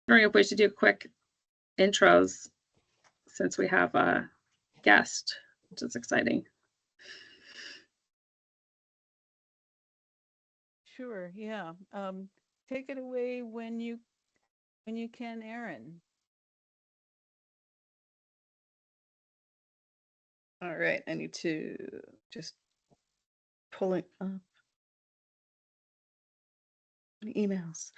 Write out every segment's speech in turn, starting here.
wondering if we should do quick intros since we have a guest, which is exciting. Sure, yeah. Take it away when you can, Erin. All right, I need to just pull it up. Emails.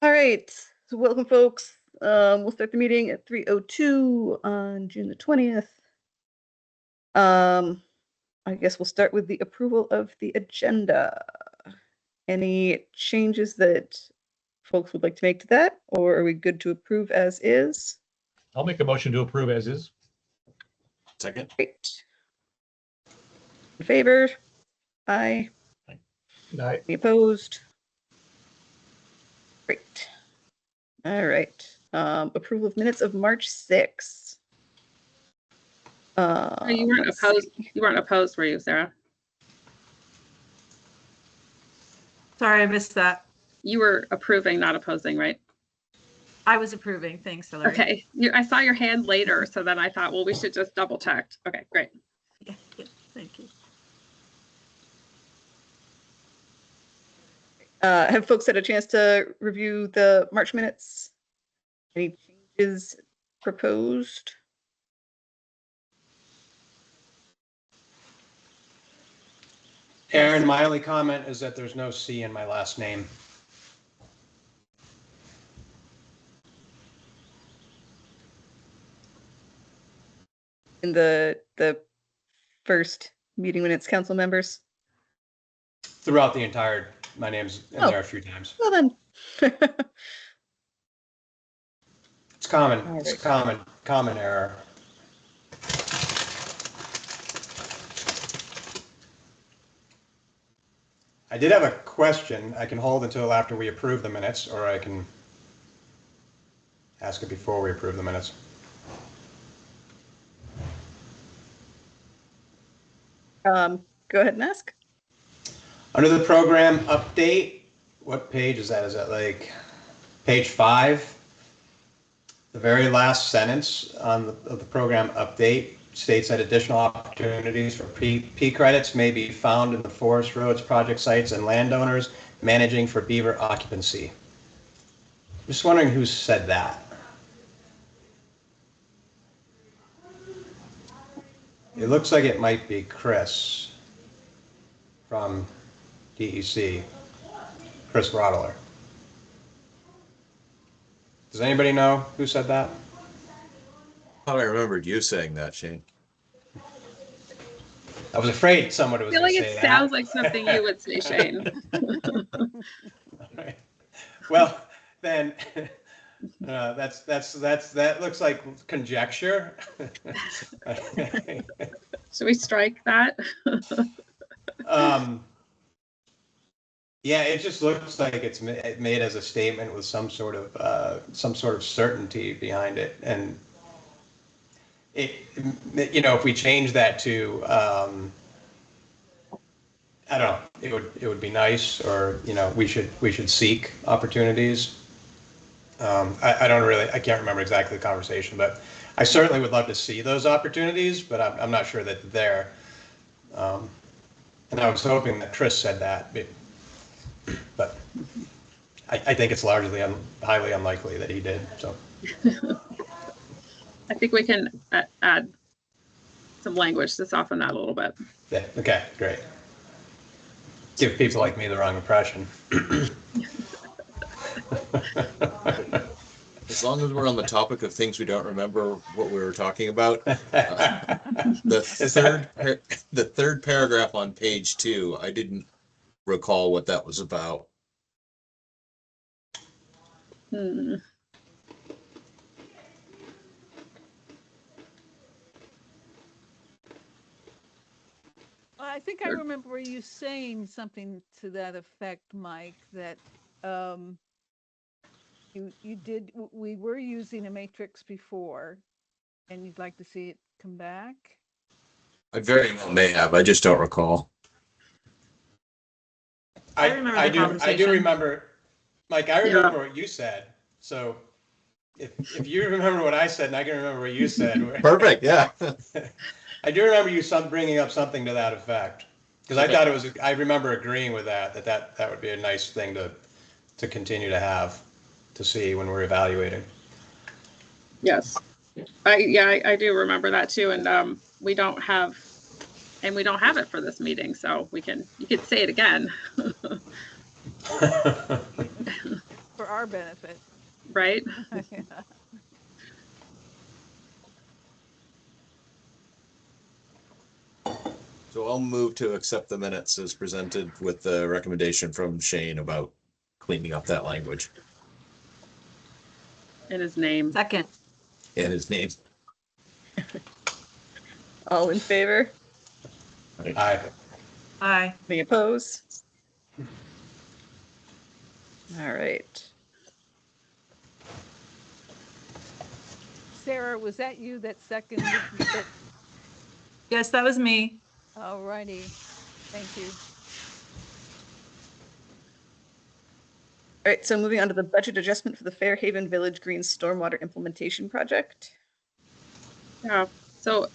All right, so welcome, folks. We'll start the meeting at 3:02 on June the 20th. I guess we'll start with the approval of the agenda. Any changes that folks would like to make to that, or are we good to approve as is? I'll make a motion to approve as is. Second. Great. In favor? Aye. Aye. Any opposed? Great. All right. Approval of minutes of March 6th. You weren't opposed. You weren't opposed, were you, Sarah? Sorry, I missed that. You were approving, not opposing, right? I was approving. Thanks, Hillary. Okay. I saw your hand later, so then I thought, well, we should just double check. Okay, great. Yeah, thank you. Have folks had a chance to review the March minutes? Any changes proposed? Erin, my only comment is that there's no C in my last name. In the first meeting minutes, council members? Throughout the entire, my name's in there a few times. Well then. It's common, it's common error. I did have a question. I can hold until after we approve the minutes, or I can ask it before we approve the minutes. Go ahead and ask. Under the program update, what page is that? Is that like page 5? The very last sentence of the program update states that additional opportunities for P credits may be found in the forest roads, project sites, and landowners managing for beaver occupancy. Just wondering who said that. It looks like it might be Chris from DEC, Chris Rottler. Does anybody know who said that? I thought I remembered you saying that, Shane. I was afraid someone was I feel going like to say it that. sounds like something you would say, Shane. Right. Well, then that looks like conjecture. Should we strike that? Yeah, it just looks like it's made as a statement with some sort of certainty behind it, and if we change that to I don't know, it would be nice, or we should seek opportunities. I can't remember exactly the conversation, but I certainly would love to see those opportunities, but I'm not sure that they're there. And I was hoping that Chris said that, but I think it's largely highly unlikely that he did. So I think we can add some language to soften that a little bit. yeah, okay, great. Give people like me the wrong impression. As long as we're on the topic of things we don't remember what we were talking about, the third paragraph on page 2, I didn't recall what that was about. I think I remember you saying something to that effect, Mike, that we were using a matrix before and you'd like to see it come back. I very well may have. I just don't recall. remember the I do conversation. remember, Mike, I remember what you said. So if you remember what I said and I can remember what you said. Perfect, yeah. I do remember you bringing up something to that effect. Because I Okay. thought it was, I remember agreeing with that would be a nice thing to continue to have, to see when we're evaluating. Yes. I do remember that too. And we don't have it for this meeting, so you could say it again. For our benefit. Right? Yeah. So I'll move to accept the minutes as presented with the recommendation from Shane about cleaning up that language In his name. Second. and his name. All in favor? Aye. Aye. Any opposed? All right. Sarah, was that you that seconded it? Yes, that was me. All righty. Thank you. All right, so moving on to the budget adjustment for the Fairhaven Village Green Stormwater Implementation Project. Yeah. So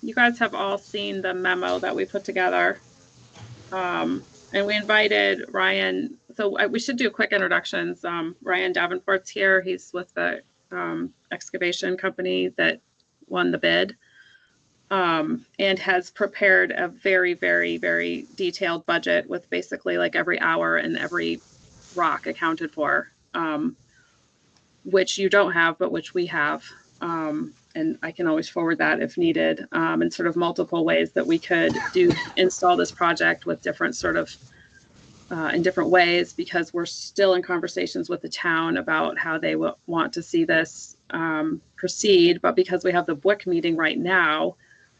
you guys have all seen the memo that we put together. And we invited Ryan. So we should do quick introductions. Ryan Davenport's here. He's with the excavation company that won the bid. And has prepared a very, very, very detailed budget with basically like every hour and every rock accounted for, which you don't have, but which we have. And I can always forward that if needed, in sort of multiple ways that we could install this project with different sort of, in different ways, because we're still in conversations with the town about how they want to see this proceed. But because we have the BWQC meeting right now,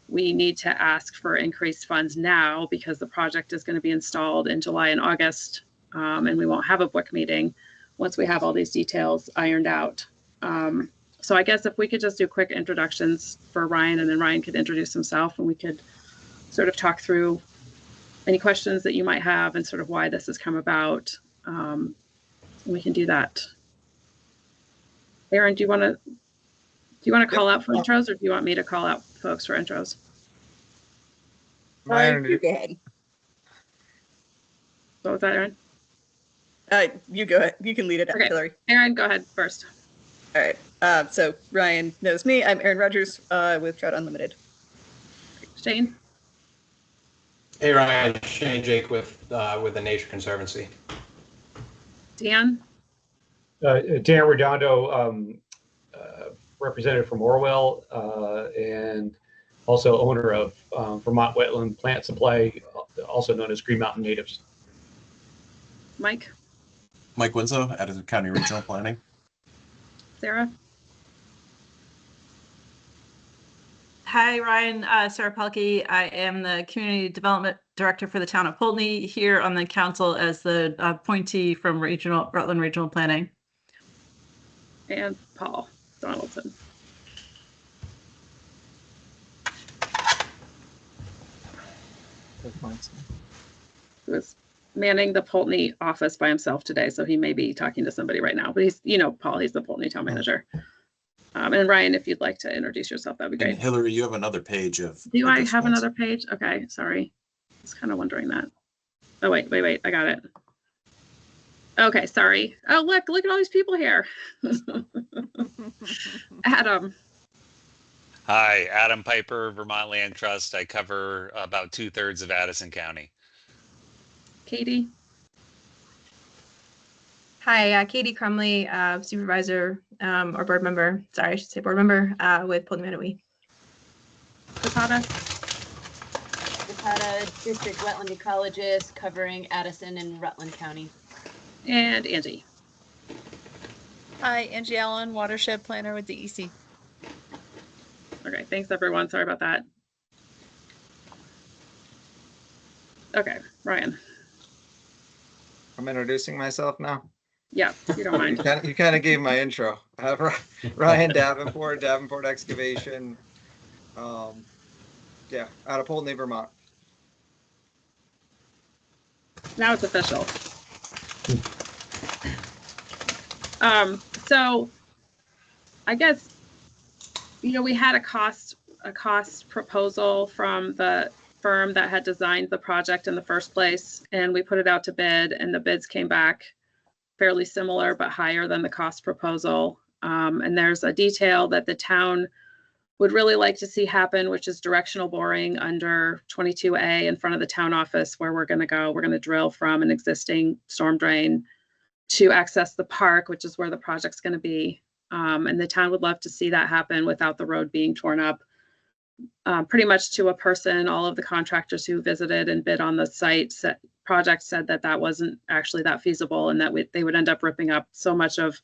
we need to ask for increased funds now because the project is going to be installed in July and August, and we won't have a BWQC meeting once we have all these details ironed out. So I guess if we could just do quick introductions for Ryan, and then Ryan could introduce himself, and we could sort of talk through any questions that you might have and sort of why this has come about. We can do that. Aaron, do you want to call out for intros, or do you want me to call out folks for intros? Ryan, you go ahead. What was that, Aaron? You go ahead. You can lead it, Okay. Hillary. Aaron, go ahead first. All right. So Ryan knows me. I'm Aaron Rogers with Trout Unlimited. Shane? Hey Ryan, Shane Jake with the Nature Conservancy. Dan? Dan Redondo, representative from Orwell, and also owner of Vermont Wetland Plant Supply, also known as Green Mountain Natives. Mike? Mike Winslow, Addison County Regional Planning. Sarah? Hi, Ryan. Sarah Pelkey. I am the Community Development Director for the town of Poultney, here on the council as the appointee from Rutland Regional Planning. And Paul Donaldson. He was manning the Poultney office by himself today, so he may be talking to somebody right now. But he's, Paul, he's the Poultney town manager. And Ryan, if you'd like to introduce yourself, that'd be And great. Hillary, you have another page of. Do I have additionals. another page? Okay, sorry. I was kind of wondering that. Oh, wait, I got it. Okay, sorry. Oh, look at all these people here. Adam. Hi, Adam Piper, Vermont Land Trust. I cover about 2/3 of Addison County. Katie. Hi, Katie Crumley, supervisor or board member. Sorry, I should say board member with Poultney Manawee. Zapata. Zapata, district wetland ecologist covering Addison and Rutland County. And Angie. Hi, Angie Allen, watershed planner with DEC. Okay, thanks everyone. Sorry about that. Okay, Ryan. I'm introducing myself now. Yeah, if you don't mind. You kind of gave my intro. Ryan Davenport, Davenport Excavation. Yeah, out of Poultney, Vermont. Now it's official. So I guess, we had a cost proposal from the firm that had designed the project in the first place, and we put it out to bid, and the bids came back fairly similar but higher than the cost proposal. And there's a detail that the town would really like to see happen, which is directional boring under 22A in front of the town office, where we're going to go. We're going to drill from an existing storm drain to access the park, which is where the project's going to be. And the town would love to see that happen without the road being torn up. Pretty much to a person, all of the contractors who visited and bid on the site project said that that wasn't actually that feasible, and that they would end up ripping up so much of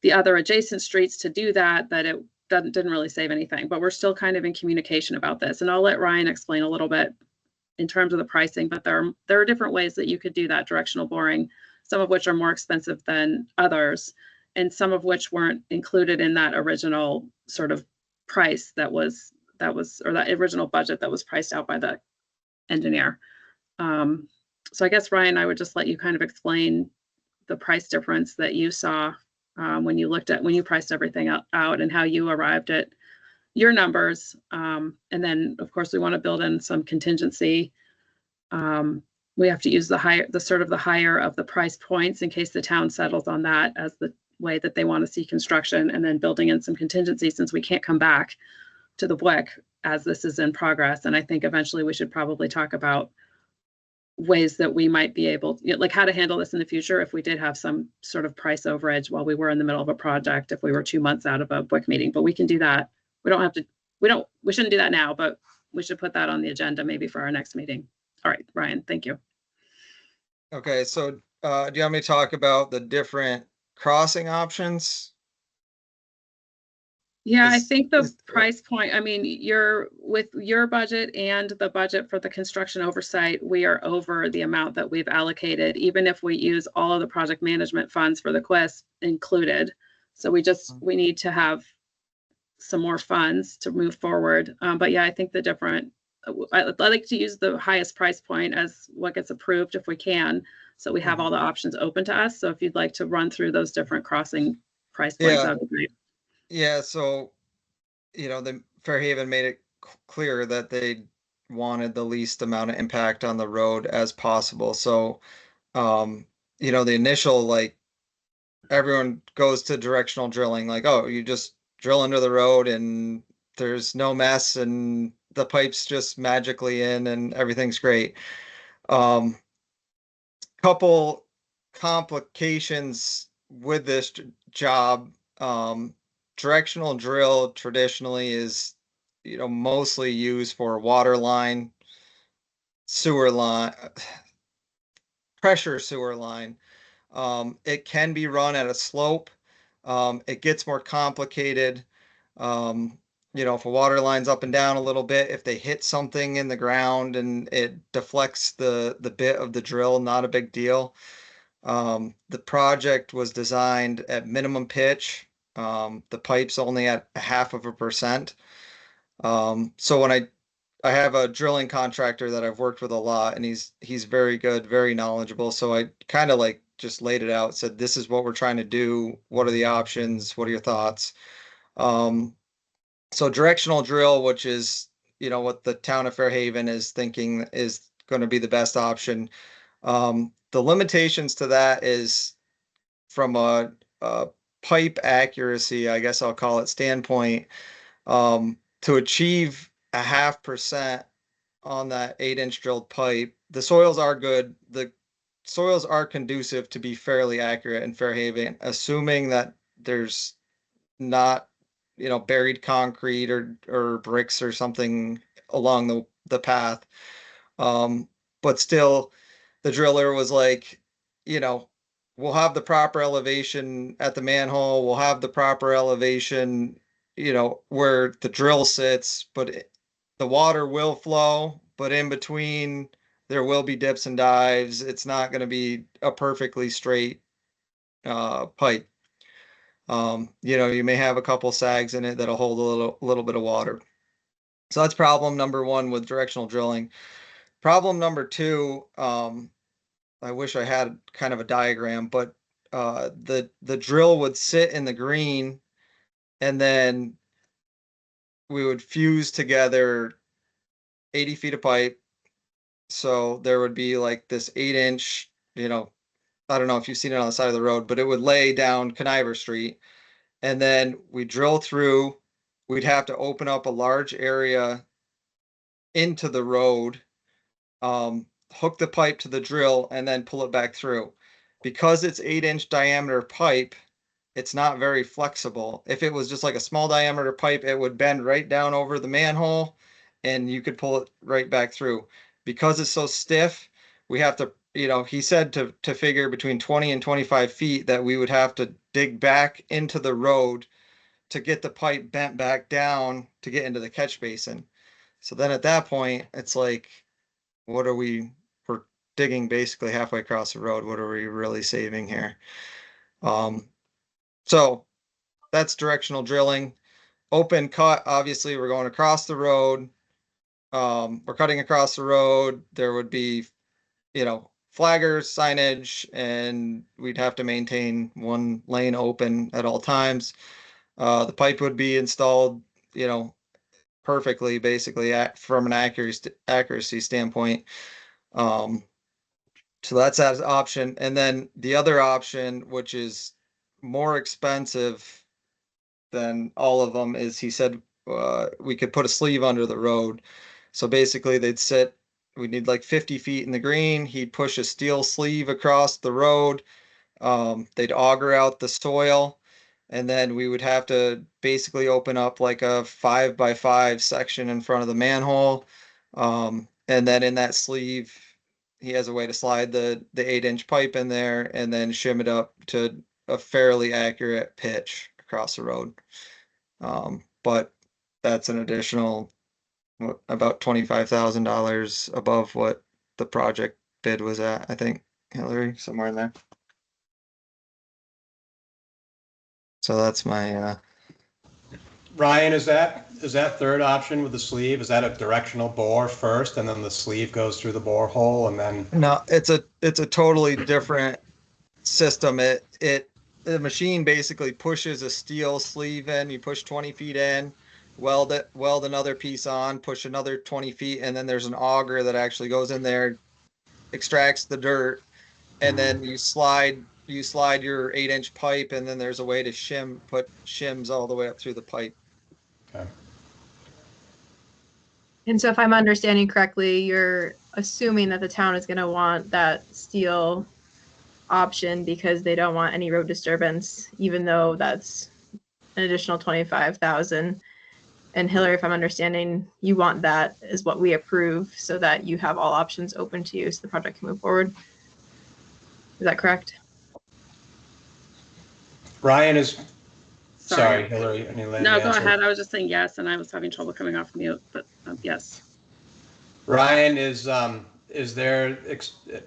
the other adjacent streets to do that it didn't really save anything. But we're still kind of in communication about this, and I'll let Ryan explain a little bit in terms of the pricing. But there are different ways that you could do that directional boring, some of which are more expensive than others, and some of which weren't included in that original sort of price that original budget that was priced out by the engineer. So I guess, Ryan, I would just let you kind of explain the price difference that you saw when you priced everything out and how you arrived at your numbers. And then, of course, we want to build in some contingency. We have to use the higher of the price points in case the town settles on that as the way that they want to see construction, and then building in some contingency since we can't come back to the BWQ as this is in progress. And I think eventually we should probably talk about ways that we might be able, like how to handle this in the future if we did have some sort of price overage while we were in the middle of a project, if we were 2 months out of a BWQ meeting. But we can do that. We shouldn't do that now, but we should put that on the agenda maybe for our next meeting. All right, Ryan, thank you. Okay, so do you want me to talk about the different crossing options? Yeah, I think the price point, with your budget and the budget for the construction oversight, we are over the amount that we've allocated, even if we use all of the project management funds for the quest included. So we need to have some more funds to move forward. But yeah, I think I like to use the highest price point as what gets approved if we can. So we have all the options open to us. So if you'd like to run through those different crossing price points, that would be great. Yeah, so, the Fairhaven made it clear that they wanted the least amount of impact on the road as possible. So, the initial, everyone goes to directional drilling, oh, you just drill under the road and there's no mess and the pipe's just magically in and everything's great. Couple complications with this job. Directional drill traditionally is, mostly used for water line, sewer line, pressure sewer line. It can be run at a slope. It gets more complicated. If a water line's up and down a little bit, if they hit something in the ground and it deflects the bit of the drill, not a big deal. The project was designed at minimum pitch. The pipe's only at 0.5%. So when I have a drilling contractor that I've worked with a lot, and he's very good, very knowledgeable. So I kind of just laid it out, said, this is what we're trying to do. What are the options? What are your thoughts? So directional drill, which is, what the town of Fairhaven is thinking is going to be the best option. The limitations to that is from a pipe accuracy, I guess I'll call it, standpoint, to achieve 0.5% on that 8-inch drilled pipe. The soils are good. The soils are conducive to be fairly accurate in Fairhaven, assuming that there's not, buried concrete or bricks or something along the path. But still, the driller was like, we'll have the proper elevation at the manhole. We'll have the proper elevation, where the drill sits, but the water will flow, but in between there will be dips and dives. It's not going to be a perfectly straight pipe. You may have a couple sags in it that'll hold a little bit of water. So that's problem number one with directional drilling. Problem number two, I wish I had kind of a diagram, but the drill would sit in the green, and then we would fuse together 80 feet of pipe. So there would be like this 8-inch, I don't know if you've seen it on the side of the road, but it would lay down Conniver Street. And then we drill through. We'd have to open up a large area into the road, hook the pipe to the drill, and then pull it back through. Because it's 8-inch diameter pipe, it's not very flexible. If it was just like a small diameter pipe, it would bend right down over the manhole and you could pull it right back through. Because it's so stiff, we have to, he said to figure between 20 and 25 feet that we would have to dig back into the road to get the pipe bent back down to get into the catch basin. So then at that point, it's like, we're digging basically halfway across the road. What are we really saving here? So that's directional drilling. Open cut, obviously we're going across the road. We're cutting across the road. There would be, flaggers, signage, and we'd have to maintain one lane open at all times. The pipe would be installed, perfectly, basically, from an accuracy standpoint. So that's that option. And then the other option, which is more expensive than all of them, is he said we could put a sleeve under the road. So basically we need like 50 feet in the green. He'd push a steel sleeve across the road. They'd auger out the soil, and then we would have to basically open up like a 5x5 section in front of the manhole. And then in that sleeve, he has a way to slide the 8-inch pipe in there and then shim it up to a fairly accurate pitch across the road. But that's an additional about $25,000 above what the project bid was at, I think, Hillary, somewhere in there. So that's my Ryan, is that third option with the sleeve? Is that a directional bore first, and then the sleeve goes through the borehole, and then? No, it's a totally different system. The machine basically pushes a steel sleeve in. You push 20 feet in, weld another piece on, push another 20 feet, and then there's an auger that actually goes in there, extracts the dirt, and then you slide your 8-inch pipe, and then there's a way to put shims all the way up through the pipe. Okay. And so if I'm understanding correctly, you're assuming that the town is going to want that steel option because they don't want any road disturbance, even though that's an additional 25,000. And Hillary, if I'm understanding, you want that is what we approve so that you have all options open to you so the project can move forward. Is that correct? Ryan is, sorry Hillary. No, go ahead. I was just saying yes, and I was having trouble coming off mute, but yes. Ryan, is there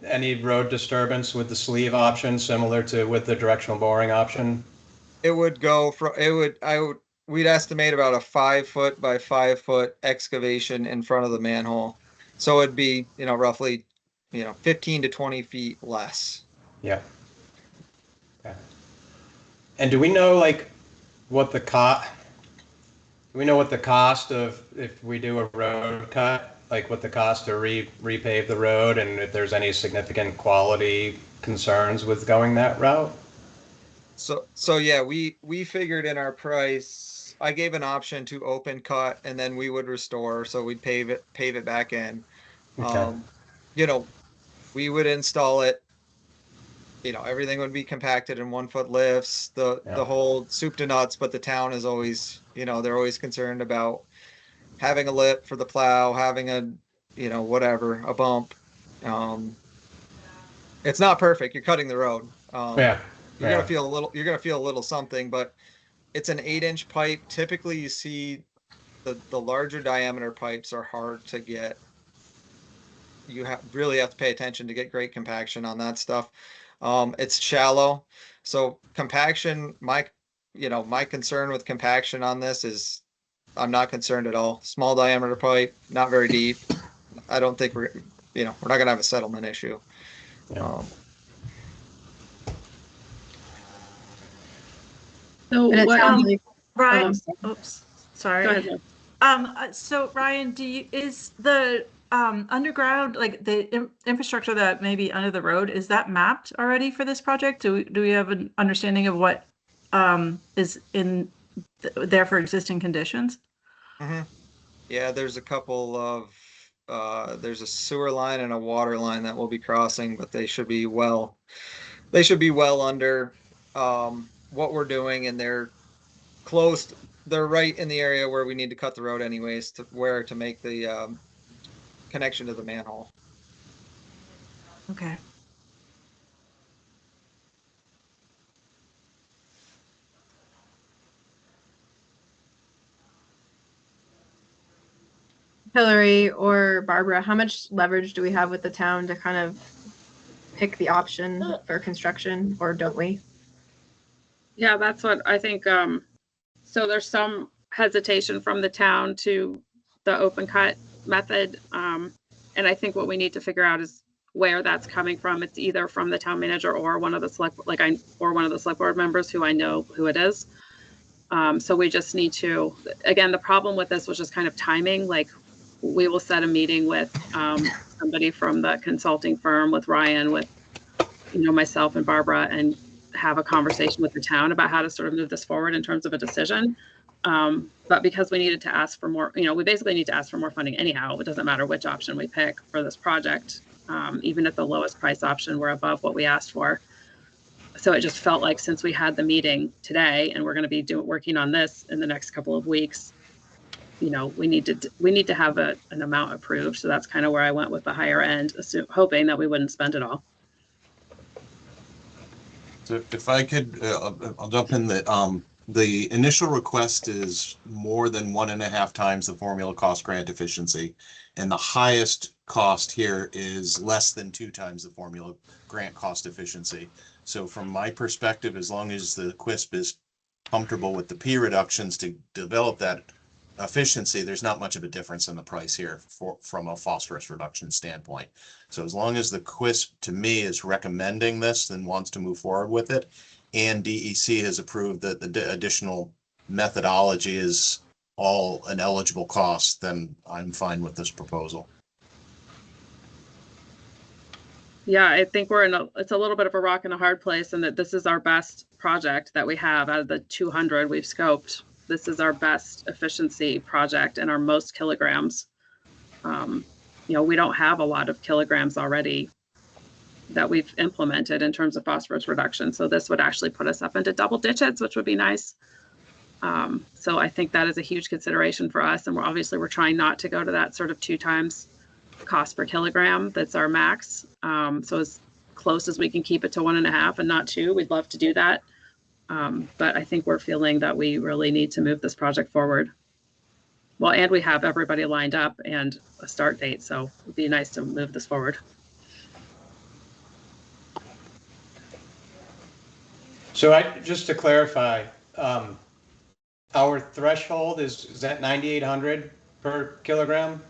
any road disturbance with the sleeve option similar to with the directional boring option? It would go from, we'd estimate about a 5-foot by 5-foot excavation in front of the manhole. So it'd be, roughly, 15 to 20 feet less. Yeah. Okay. And do we know what the cost of, if we do a road cut, like what the cost to repave the road, and if there's any significant quality concerns with going that route? So yeah, we figured in our price, I gave an option to open cut and then we would restore. So we'd pave it back in. Okay. We would install it, everything would be compacted in 1-foot lifts, the whole soup to nuts, but the town is always, they're always concerned about having a lip for the plow, having a bump. It's not perfect. You're cutting the road. You're gonna feel a little something, but it's an 8-inch pipe. Typically you see the larger diameter pipes are hard to get. You really have to pay attention to get great compaction on that stuff. It's shallow. So compaction, my concern with compaction on this is I'm not concerned at all. Small diameter pipe, not very deep. I don't think we're not gonna have a settlement issue. Yeah. So And it what, sounds like Ryan, Oh, oops, sorry. go ahead, Liz. So Ryan, is the underground, like the infrastructure that may be under the road, is that mapped already for this project? Do we have an understanding of what is in there for existing conditions? Yeah, there's a couple of there's a sewer line and a water line that will be crossing, but they should be well under what we're doing, and they're close. They're right in the area where we need to cut the road anyways, to make the connection to the manhole. Okay. Hillary or Barbara, how much leverage do we have with the town to kind of pick the option for construction, or don't we? Yeah, that's what I think. So there's some hesitation from the town to the open cut method. And I think what we need to figure out is where that's coming from. It's either from the town manager or one of the select board members who I know who it is. So we just need to, again, the problem with this was just kind of timing. Like, we will set a meeting with somebody from the consulting firm, with Ryan, with, myself and Barbara, and have a conversation with the town about how to sort of move this forward in terms of a decision. But because we needed to ask for more, we basically need to ask for more funding anyhow. It doesn't matter which option we pick for this project. Even at the lowest price option, we're above what we asked for. So it just felt like, since we had the meeting today and we're going to be working on this in the next couple of weeks, we need to have an amount approved. So that's kind of where I went with the higher end, hoping that we wouldn't spend it all. So if I could, I'll jump in. The initial request is more than 1.5 times the formula cost grant efficiency, and the highest cost here is less than 2 times the formula grant cost efficiency. So from my perspective, as long as the QUISP is comfortable with the P reductions to develop that efficiency, there's not much of a difference in the price here from a phosphorus reduction standpoint. So as long as the QUISP, to me, is recommending this and wants to move forward with it, and DEC has approved that the additional methodology is all an eligible cost, then I'm fine with this proposal. Yeah, I think it's a little bit of a rock and a hard place, and that this is our best project that we have out of the 200 we've scoped. This is our best efficiency project and our most kilograms. We don't have a lot of kilograms already that we've implemented in terms of phosphorus reduction. So this would actually put us up into double digits, which would be nice. So I think that is a huge consideration for us. And we're trying not to go to that sort of 2 times cost per kilogram. That's our max. So as close as we can keep it to 1.5 and not 2, we'd love to do that. But I think we're feeling that we really need to move this project forward. Well, and we have everybody lined up and a start date. So it'd be nice to move this forward. So just to clarify, our threshold is that 9,800 per kilogram?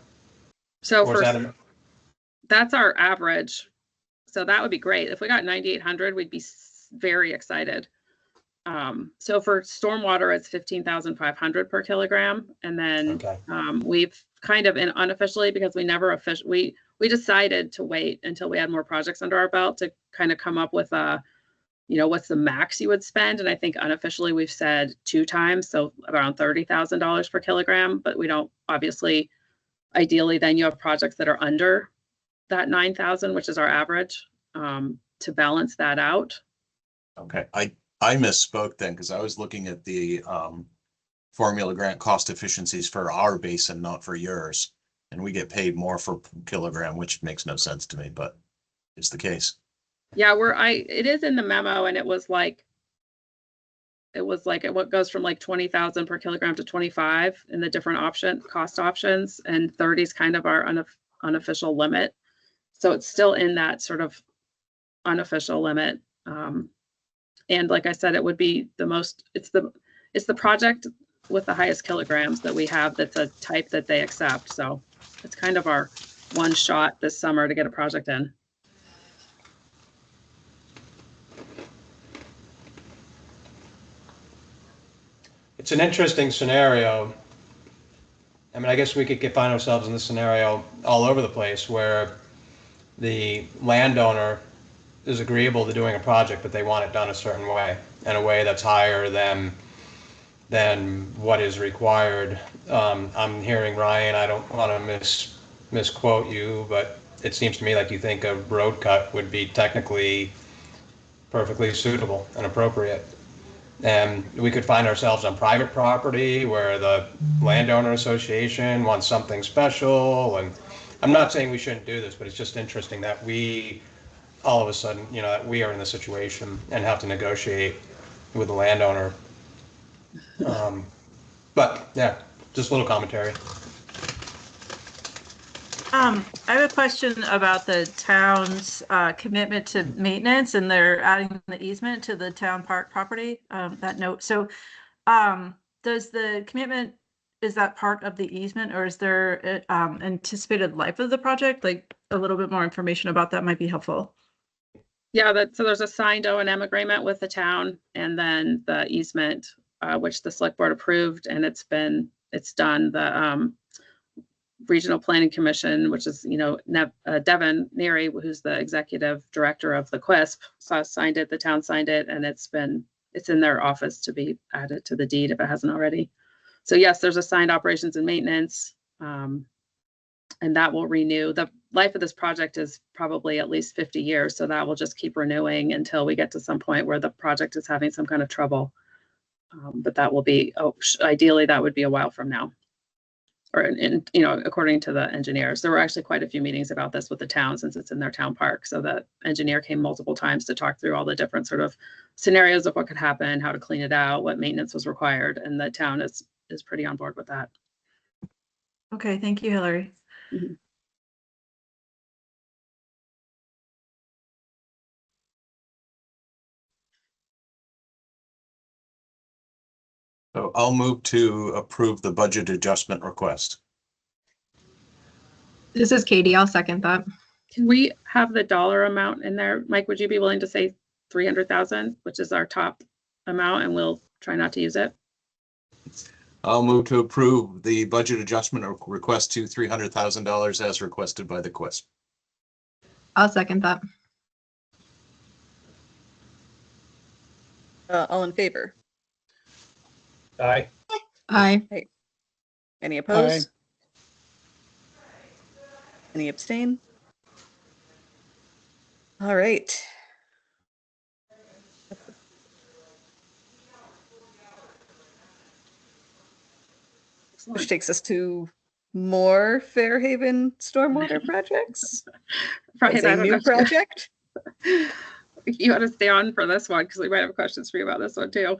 So that's our average. So that would be great. If we got 9,800, we'd be very excited. So for stormwater, it's 15,500 per kilogram. And then we've kind of unofficially, because we never we decided to wait until we had more projects under our belt to kind of come up with what's the max you would spend. And I think unofficially we've said 2 times, so around $30,000 per kilogram, but we don't, obviously, ideally then you have projects that are under that 9,000, which is our average, to balance that out. Okay, I misspoke then, because I was looking at the formula grant cost efficiencies for our basin, not for yours. And we get paid more for kilogram, which makes no sense to me, but it's the case. Yeah, it is in the memo, and it was like what goes from like 20,000 per kilogram to 25 in the different cost options, and 30 is kind of our unofficial limit. So it's still in that sort of unofficial limit. And like I said, it would be it's the project with the highest kilograms that we have. That's a type that they accept. So it's kind of our one shot this summer to get a project in. it's an interesting scenario. I mean, I guess we could find ourselves in this scenario all over the place where the landowner is agreeable to doing a project, but they want it done a certain way, in a way that's higher than what is required. I'm hearing, Ryan, I don't want to misquote you, but it seems to me like you think a road cut would be technically perfectly suitable and appropriate. And we could find ourselves on private property where the landowner association wants something special. And I'm not saying we shouldn't do this, but it's just interesting that we all of a sudden, you know, that we are in the situation and have to negotiate with the landowner. But yeah, just a little commentary. I have a question about the town's commitment to maintenance, and they're adding the easement to the town park property, that note. So does the commitment, is that part of the easement, or is there anticipated life of the project? Like a little bit more information about that might be helpful. Yeah, so there's a signed O&M agreement with the town, and then the easement, which the select board approved, and it's done. The Regional Planning Commission, which is, you know, Devin Neary, who's the executive director of the QUISP, signed it, the town signed it, and it's in their office to be added to the deed if it hasn't already. So yes, there's a signed operations and maintenance, and that will renew. The life of this project is probably at least 50 years, so that will just keep renewing until we get to some point where the project is having some kind of trouble. But that will be, ideally, that would be a while from now. Or you know, according to the engineers. There were actually quite a few meetings about this with the town since it's in their town park. So the engineer came multiple times to talk through all the different sort of scenarios of what could happen, how to clean it out, what maintenance was required, and the town is pretty on board with that. Okay, thank you, Hillary. Mm-hmm. So I'll move to approve the budget adjustment request. This is Katie. I'll second that. Can we have the dollar amount in there? Mike, would you be willing to say 300,000, which is our top amount, and we'll try not to use it? I'll move to approve the budget adjustment request to $300,000 as requested by the QUISP. I'll second that. All in favor? Aye. Aye. Any opposed? Any abstain? All right. Which takes us to more Fairhaven stormwater projects. Right, It's a new project. You ought to stay on for this one because we might have questions for you about this one too.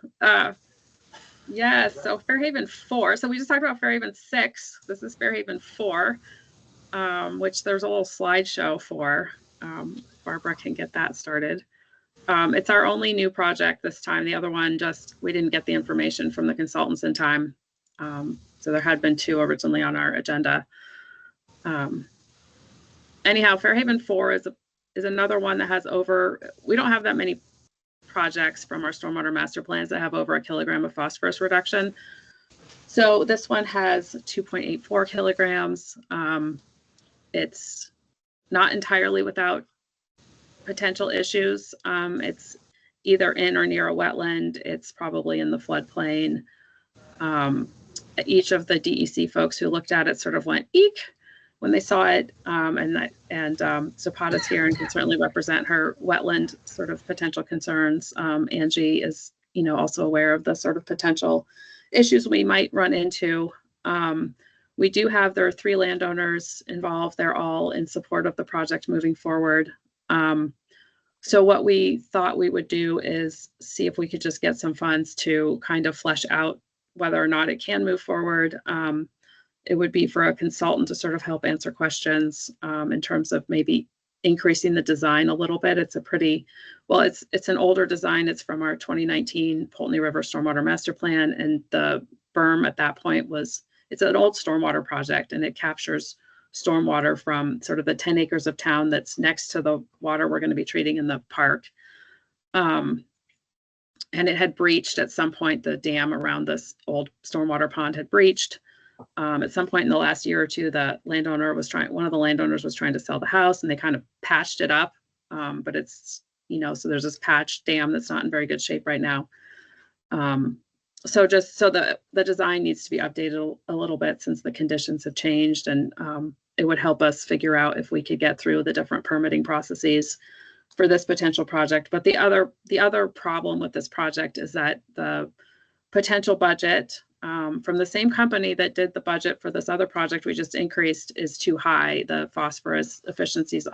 Yes, so Fairhaven 4. So we just talked about Fairhaven 6. This is Fairhaven 4, which there's a little slideshow for. Barbara can get that started. It's our only new project this time. The other one, we didn't get the information from the consultants in time. So there had been 2 originally on our agenda. Anyhow, Fairhaven 4 is another one that has we don't have that many projects from our stormwater master plans that have over 1 kilogram of phosphorus reduction. So this one has 2.84 kilograms. It's not entirely without potential issues. It's either in or near a wetland. It's probably in the floodplain. Each of the DEC folks who looked at it sort of went eek when they saw it, and Zapata's here and can certainly represent her wetland sort of potential concerns. Angie is, you know, also aware of the sort of potential issues we might run into. We do have, there are 3 landowners involved. They're all in support of the project moving forward. So what we thought we would do is see if we could just get some funds to kind of flesh out whether or not it can move forward. It would be for a consultant to sort of help answer questions in terms of maybe increasing the design a little bit. It's a pretty, well, it's an older design. It's from our 2019 Poultney River Stormwater Master Plan. And the berm at that point it's an old stormwater project, and it captures stormwater from sort of the 10 acres of town that's next to the water we're going to be treating in the park. and it had breached at some point. The dam around this old stormwater pond had breached. At some point in the last year or two, one of the landowners was trying to sell the house, and they kind of patched it up. But it's, so there's this patched dam that's not in very good shape right now. So the design needs to be updated a little bit since the conditions have changed, and it would help us figure out if we could get through the different permitting processes for this potential project. But the other problem with this project is that the potential budget from the same company that did the budget for this other project we just increased is too high. The phosphorus efficiencies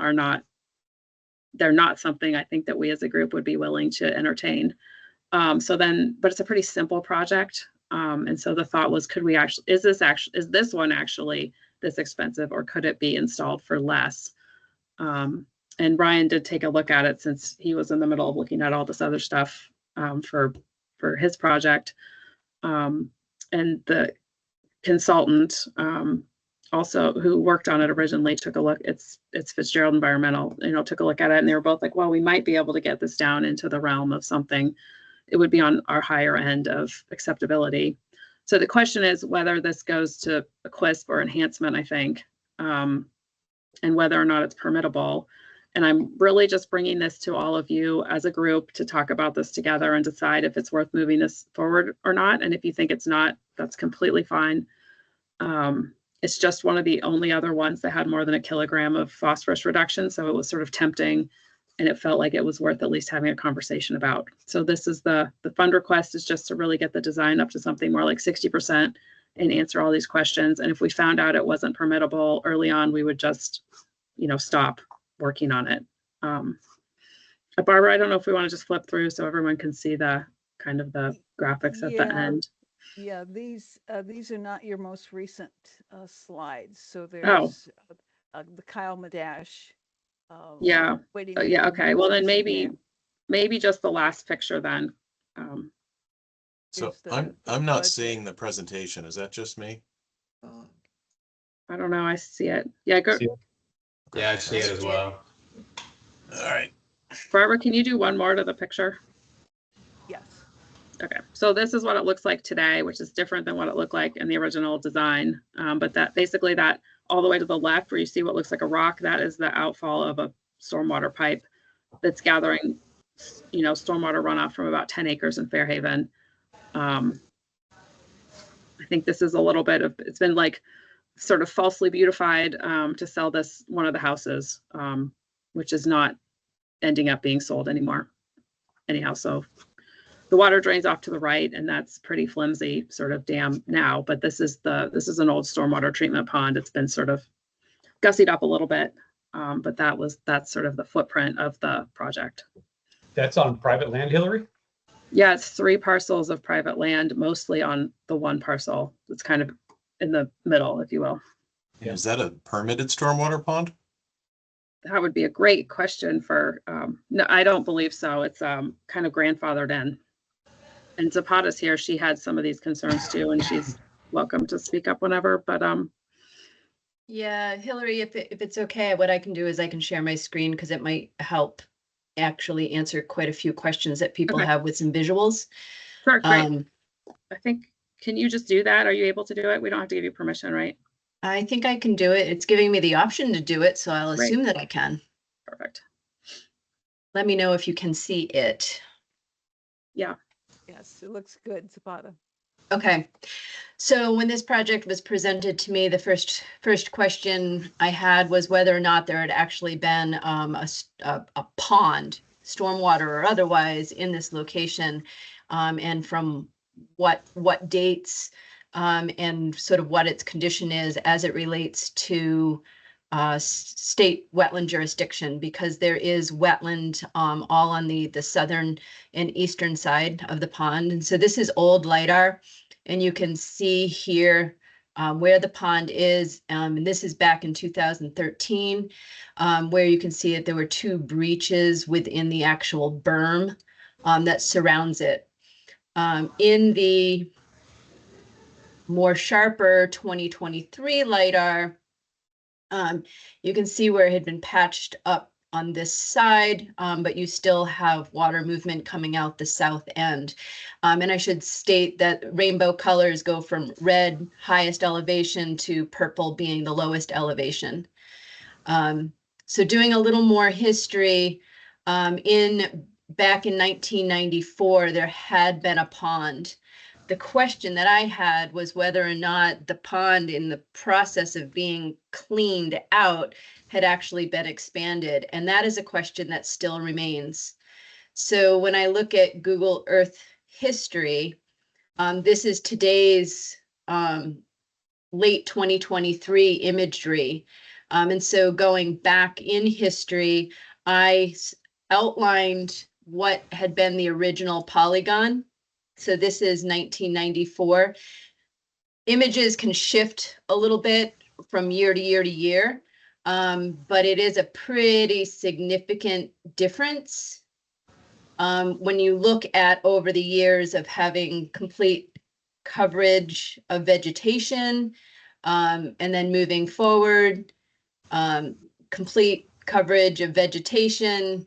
they're not something I think that we as a group would be willing to entertain. But it's a pretty simple project. And so the thought was, is this one actually this expensive, or could it be installed for less? And Brian did take a look at it since he was in the middle of looking at all this other stuff for his project. And the consultant also who worked on it originally took a look. It's Fitzgerald Environmental, took a look at it, and they were both like, well, we might be able to get this down into the realm of something. It would be on our higher end of acceptability. So the question is whether this goes to a QUISP or enhancement, I think, and whether or not it's permittable. And I'm really just bringing this to all of you as a group to talk about this together and decide if it's worth moving this forward or not. And if you think it's not, that's completely fine. It's just one of the only other ones that had more than 1 kilogram of phosphorus reduction. So it was sort of tempting, and it felt like it was worth at least having a conversation about. So this is the fund request is just to really get the design up to something more like 60% and answer all these questions. And if we found out it wasn't permittable early on, we would just, stop working on it. Barbara, I don't know if we want to just flip through so everyone can see the kind of the graphics at the end. Yeah, these are not your most recent slides. So there's the Kyle Madash. Yeah. Okay. Well, then maybe just the last picture then. So I'm not seeing the presentation. Is that just me? I don't know. I see it. Yeah. Go. Yeah, I see it as well. All right. Barbara, can you do one more to the picture? Yes. Okay. So this is what it looks like today, which is different than what it looked like in the original design. But that basically that all the way to the left where you see what looks like a rock, that is the outfall of a stormwater pipe that's gathering, stormwater runoff from about 10 acres in Fairhaven. I think this is a little bit of, it's been like sort of falsely beautified to sell this one of the houses, which is not ending up being sold anymore. Anyhow, so the water drains off to the right, and that's pretty flimsy sort of dam now, but this is an old stormwater treatment pond. It's been sort of gussied up a little bit, but that's sort of the footprint of the project. That's on private land, Hillary? Yeah, it's 3 parcels of private land, mostly on the one parcel. It's kind of in the middle, if you will. Yeah. Is that a permitted stormwater pond? That would be a great question for, no, I don't believe so. It's kind of grandfathered in. And Zapata's here. She had some of these concerns too, and she's welcome to speak up whenever, but yeah, Hillary, if it's okay, what I can do is I can share my screen because it might help actually answer quite a few questions that people have with some visuals. Sure, great. I think, can you just do that? Are you able to do it? We don't have to give you permission, right? I think I can do it. It's giving me the option to do it, so I'll assume that I can. Perfect. Let me know if you can see it. Yeah. Yes, it looks good, Zapata. Okay. So when this project was presented to me, the first question I had was whether or not there had actually been a pond, stormwater or otherwise, in this location, and from what dates, and sort of what its condition is as it relates to state wetland jurisdiction, because there is wetland all on the southern and eastern side of the pond. And so this is old LiDAR, and you can see here where the pond is. And this is back in 2013, where you can see that there were 2 breaches within the actual berm that surrounds it. In the more sharper 2023 LiDAR, you can see where it had been patched up on this side, but you still have water movement coming out the south end. And I should state that rainbow colors go from red, highest elevation, to purple being the lowest elevation. So doing a little more history, back in 1994, there had been a pond. The question that I had was whether or not the pond, in the process of being cleaned out, had actually been expanded. And that is a question that still remains. So when I look at Google Earth history, this is today's late 2023 imagery. And so going back in history, I outlined what had been the original polygon. So this is 1994. Images can shift a little bit from year to year to year, but it is a pretty significant difference when you look at over the years of having complete coverage of vegetation, and then moving forward, complete coverage of vegetation,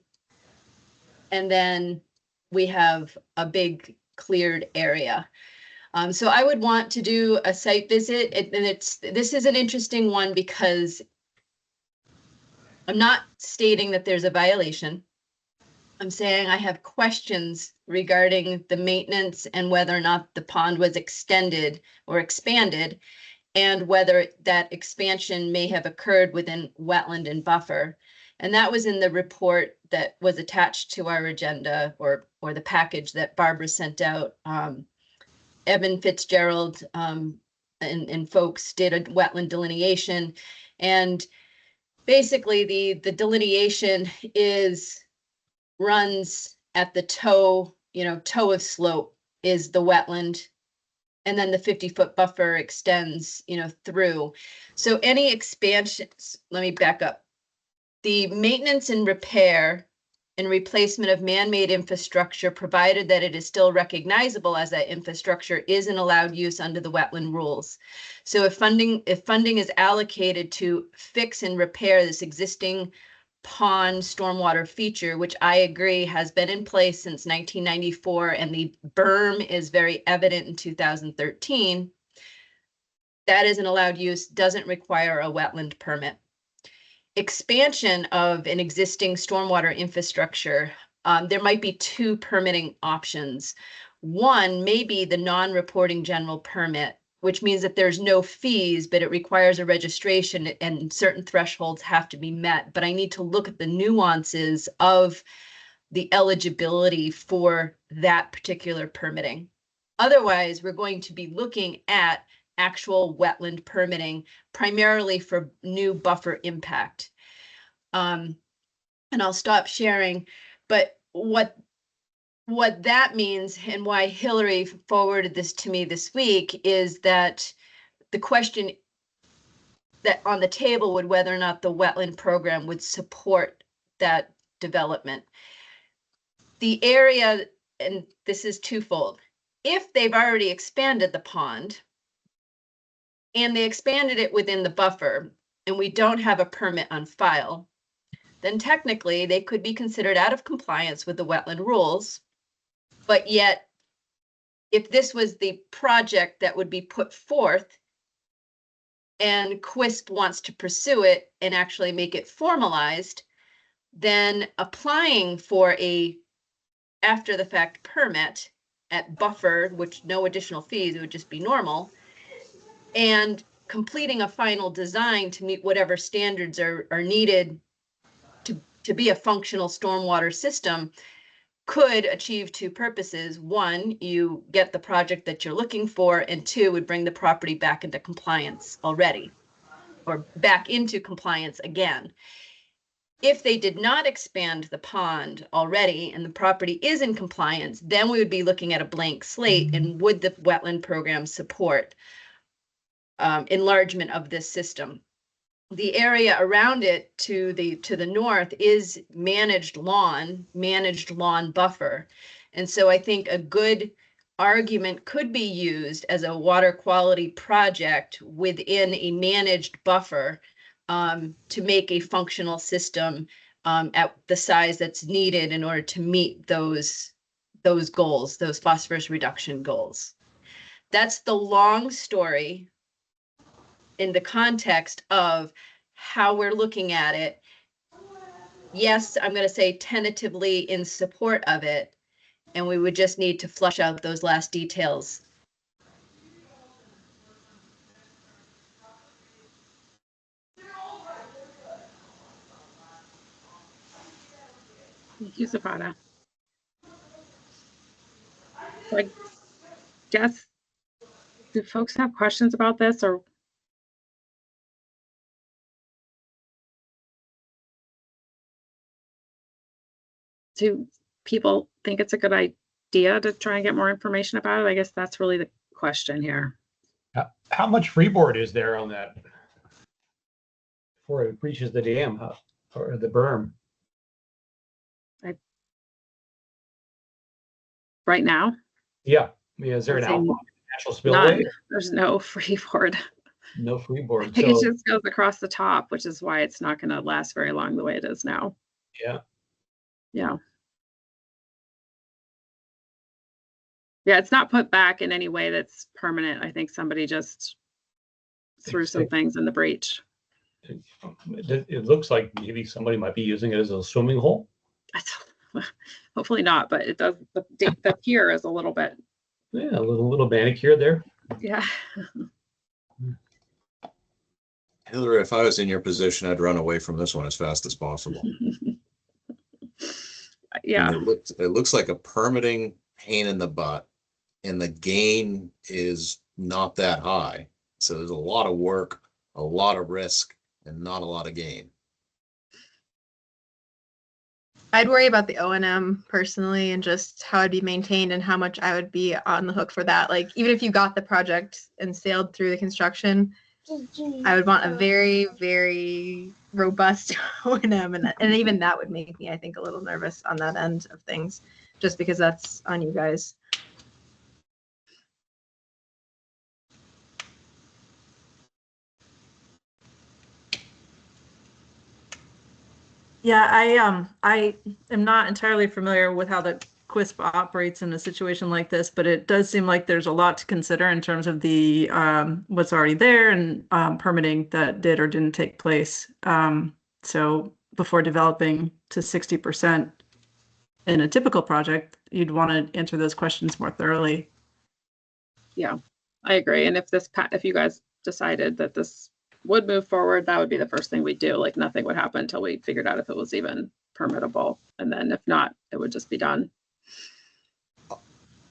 and then we have a big cleared area. So I would want to do a site visit, and this is an interesting one because I'm not stating that there's a violation. I'm saying I have questions regarding the maintenance and whether or not the pond was extended or expanded, and whether that expansion may have occurred within wetland and buffer. And that was in the report that was attached to our agenda, or the package that Barbara sent out. Evan Fitzgerald and folks did a wetland delineation, and basically the delineation runs at the toe of slope is the wetland, and then the 50-foot buffer extends through. So any expansions, let me back up. The maintenance and repair and replacement of man-made infrastructure, provided that it is still recognizable as that infrastructure, is an allowed use under the wetland rules. So if funding is allocated to fix and repair this existing pond stormwater feature, which I agree has been in place since 1994, and the berm is very evident in 2013, that is an allowed use, doesn't require a wetland permit. Expansion of an existing stormwater infrastructure, there might be two permitting options. One may be the non-reporting general permit, which means that there's no fees, but it requires a registration and certain thresholds have to be met. But I need to look at the nuances of the eligibility for that particular permitting. Otherwise, we're going to be looking at actual wetland permitting, primarily for new buffer impact. And I'll stop sharing, but what that means, and why Hillary forwarded this to me this week, is that the question that on the table would whether or not the wetland program would support that development. The area, and this is twofold, if they've already expanded the pond, and they expanded it within the buffer, and we don't have a permit on file, then technically they could be considered out of compliance with the wetland rules. But yet, if this was the project that would be put forth, and Quist wants to pursue it and actually make it formalized, then applying for a after the fact permit at buffer, which no additional fees, it would just be normal, and completing a final design to meet whatever standards are needed to be a functional stormwater system, could achieve two purposes. One, you get the project that you're looking for, and two, would bring the property back into compliance already, or back into compliance again. If they did not expand the pond already and the property is in compliance, then we would be looking at a blank slate, and would the wetland program support enlargement of this system? The area around it to the north is managed lawn buffer. And so I think a good argument could be used as a water quality project within a managed buffer to make a functional system at the size that's needed in order to meet those goals, those phosphorus reduction goals. That's the long story in the context of how we're looking at it. Yes, I'm going to say tentatively in support of it, and we would just need to flush out those last details. Thank you, Zapata. So I guess, do folks have questions about this, or do people think it's a good idea to try and get more information about it? I guess that's really the question here. How much freeboard is there on that before it reaches the dam or the berm? Right now? Yeah. I mean, is there an outflow, natural spillway? None. There's no freeboard. No freeboard. I think it just goes across the top, which is why it's not going to last very long the way it is now. Yeah. Yeah. Yeah, it's not put back in any way that's permanent. I think somebody just threw some things in the breach. It looks like maybe somebody might be using it as a swimming hole. Hopefully not, but it does. The pier is a little bit. Yeah, a little manicure there. Yeah. Hillary, if I was in your position, I'd run away from this one as fast as possible. Yeah. And it looks like a permitting pain in the butt, and the gain is not that high. So there's a lot of work, a lot of risk, and not a lot of gain. I'd worry about the O&M personally, and just how it'd be maintained and how much I would be on the hook for that. Like, even if you got the project and sailed through the construction, I would want a very, very robust O&M, and even that would make me, I think, a little nervous on that end of things, just because that's on you guys. Yeah, I am not entirely familiar with how the QUISP operates in a situation like this, but it does seem like there's a lot to consider in terms of the what's already there and permitting that did or didn't take place. So before developing to 60% in a typical project, you'd want to answer those questions more thoroughly. Yeah, I agree. And if you guys decided that this would move forward, that would be the first thing we'd do. Like, nothing would happen until we figured out if it was even permittable. And then if not, it would just be done.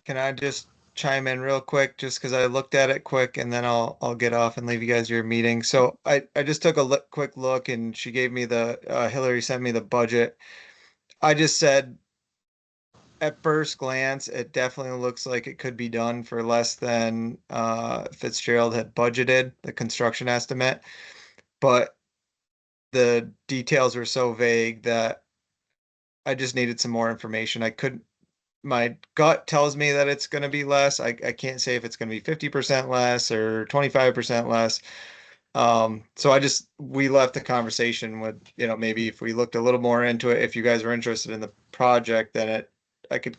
Can I just chime in real quick, just because I looked at it quick, and then I'll get off and leave you guys your meeting. So I just took a quick look, and she gave me Hillary sent me the budget. I just said, at first glance, it definitely looks like it could be done for less than Fitzgerald had budgeted, the construction estimate. But the details were so vague that I just needed some more information. My gut tells me that it's going to be less. I can't say if it's going to be 50% less or 25% less. So we left the conversation with, maybe if we looked a little more into it, if you guys were interested in the project, then I could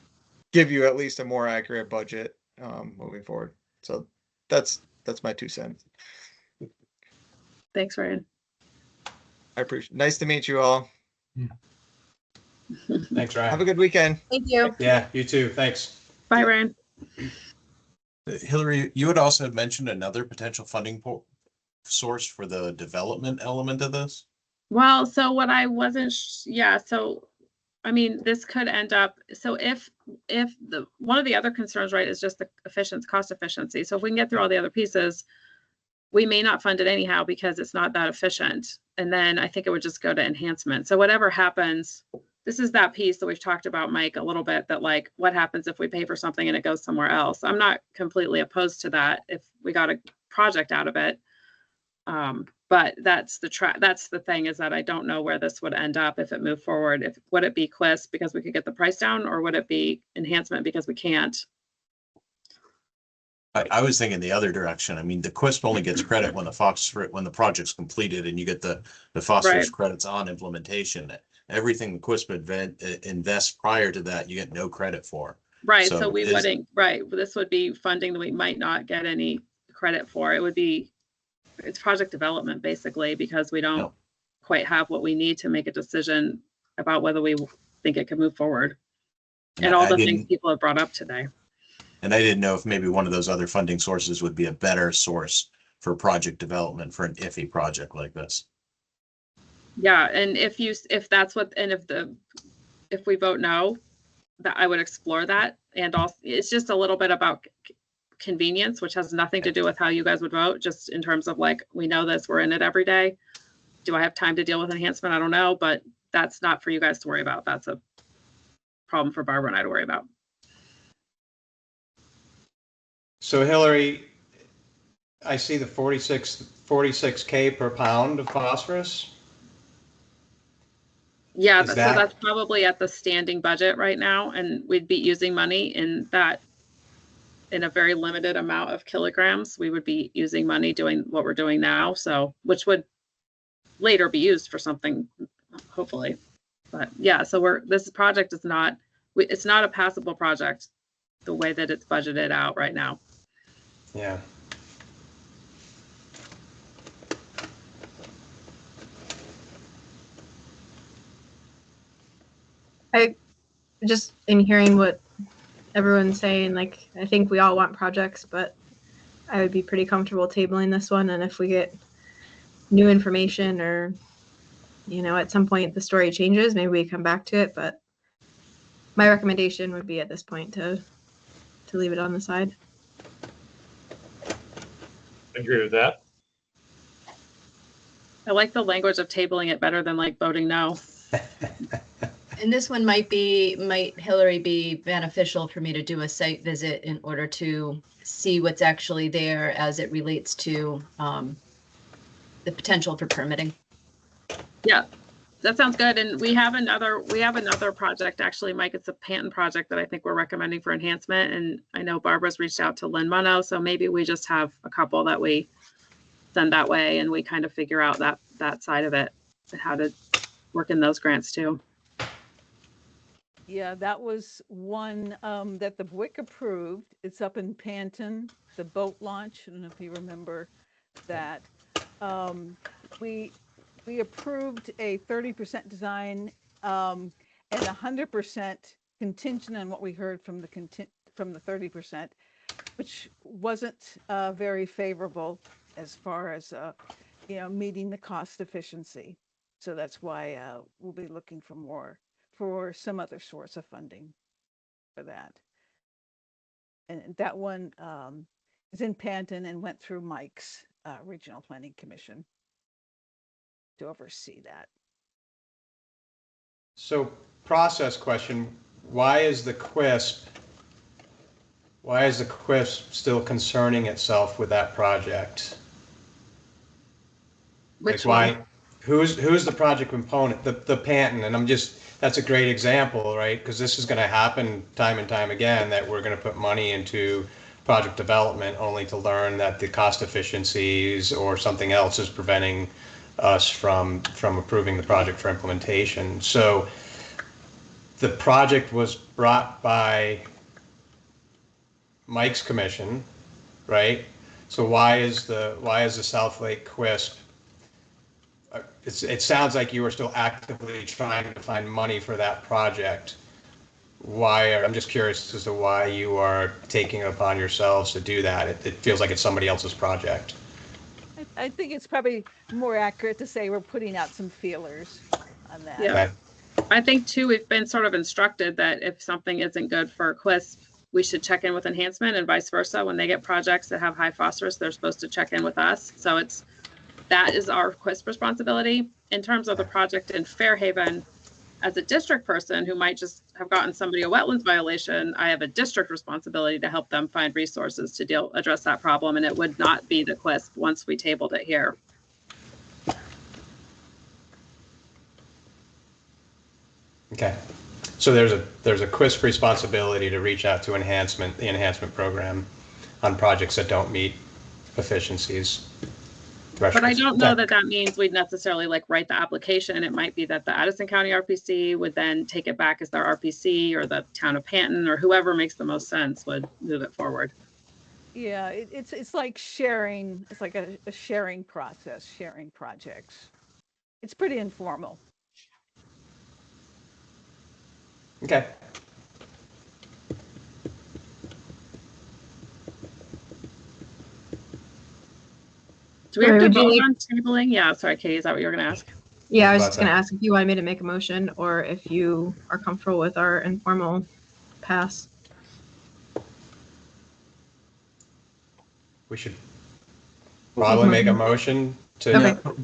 give you at least a more accurate budget moving forward. So that's my 2 cents. Thanks, Ryan. I appreciate. Nice to meet you all. Thanks, Ryan. Have a good weekend. Thank you. Yeah, you too. Thanks. Bye, Ryan. Hillary, you had also mentioned another potential funding source for the development element of this. Well, so what I wasn't, so I mean, this could end up, so if one of the other concerns, right, is just the cost efficiency. So if we can get through all the other pieces, we may not fund it anyhow because it's not that efficient. And then I think it would just go to enhancement. So whatever happens, this is that piece that we've talked about, Mike, a little bit, that like, what happens if we pay for something and it goes somewhere else? I'm not completely opposed to that if we got a project out of it. But that's the thing, is that I don't know where this would end up if it moved forward. Would it be QUISP because we could get the price down, or would it be enhancement because we can't? I was thinking the other direction. I mean, the QUISP only gets credit when the project's completed and you get the phosphorus credits on implementation. everything the QUISP invests prior to that, you get no credit for. Right. So we wouldn't, right. This would be funding that we might not get any credit for. It would be, it's project development basically, because we don't quite have what we need to make a decision about whether we think it can move forward. And all the things people have brought up today. And I didn't know if maybe one of those other funding sources would be a better source for project development for an iffy project like this. Yeah, and if that's what, and if we vote no, that I would explore that. And also, it's just a little bit about convenience, which has nothing to do with how you guys would vote, just in terms of like, we know this, we're in it every day. Do I have time to deal with enhancement? I don't know, but that's not for you guys to worry about. That's a problem for Barbara and I to worry about. So Hillary, I see the 46K per pound of phosphorus. Yeah, so that's probably at the standing budget right now, and we'd be using money in that, in a very limited amount of kilograms. We would be using money doing what we're doing now, so which would later be used for something, hopefully. But yeah, so this project is not, it's not a passable project the way that it's budgeted out right now. Yeah. I just, in hearing what everyone's saying, like, I think we all want projects, but I would be pretty comfortable tabling this one. And if we get new information, or, you know, at some point the story changes, maybe we come back to it. But my recommendation would be at this point to leave it on the side. I agree with that. I like the language of tabling it better than like voting no. And this one might Hillary be beneficial for me to do a site visit in order to see what's actually there as it relates to the potential for permitting. Yeah, that sounds good. And we have another project, actually, Mike. It's a Panton project that I think we're recommending for enhancement. And I know Barbara's reached out to Lynn Munno, so maybe we just have a couple that we send that way, and we kind of figure out that side of it and how to work in those grants too. Yeah, that was one that the BWQC approved. It's up in Panton, the boat launch. I don't know if you remember that. We approved a 30% design and 100% contingent on what we heard from the 30%, which wasn't very favorable as far as you know, meeting the cost efficiency. So that's why we'll be looking for some other source of funding for that. And that one is in Panton and went through Mike's Regional Planning Commission to oversee that. So, process question, why is the QUISP still concerning itself with that project? Which like why one? Who's the project component? The Panton, and that's a great example, right? Because this is going to happen time and time again, that we're going to put money into project development only to learn that the cost efficiencies or something else is preventing us from approving the project for implementation. So the project was brought by Mike's commission, right? So why is the South Lake QUISP? It sounds like you are still actively trying to find money for that project. I'm just curious as to why you are taking it upon yourselves to do that. It feels like it's somebody else's project. I think it's probably more accurate to say we're putting out some feelers on that. Yeah. Okay. I think too, we've been sort of instructed that if something isn't good for QUISP, we should check in with enhancement, and vice versa. When they get projects that have high phosphorus, they're supposed to check in with us. So that is our QUISP responsibility. In terms of the project in Fairhaven, as a district person who might just have gotten somebody a wetlands violation, I have a district responsibility to help them find resources to address that problem, and it would not be the QUISP once we tabled it here. Okay. So there's a QUISP responsibility to reach out to the enhancement program on projects that don't meet efficiencies. But I don't know that that means we'd necessarily like write the application. It might be that the Addison County RPC would then take it back as their RPC, or the town of Panton, or whoever makes the most sense would move it forward. Yeah, it's like sharing. It's like a sharing process, sharing projects. It's pretty informal. Okay. Do we have to Would you vote like- on tabling? Yeah, sorry, Katie, is that what you were gonna ask? Yeah, I was About just gonna that. ask if you wanted me to make a motion or if you are comfortable with our informal pass. We should probably make a motion to Okay.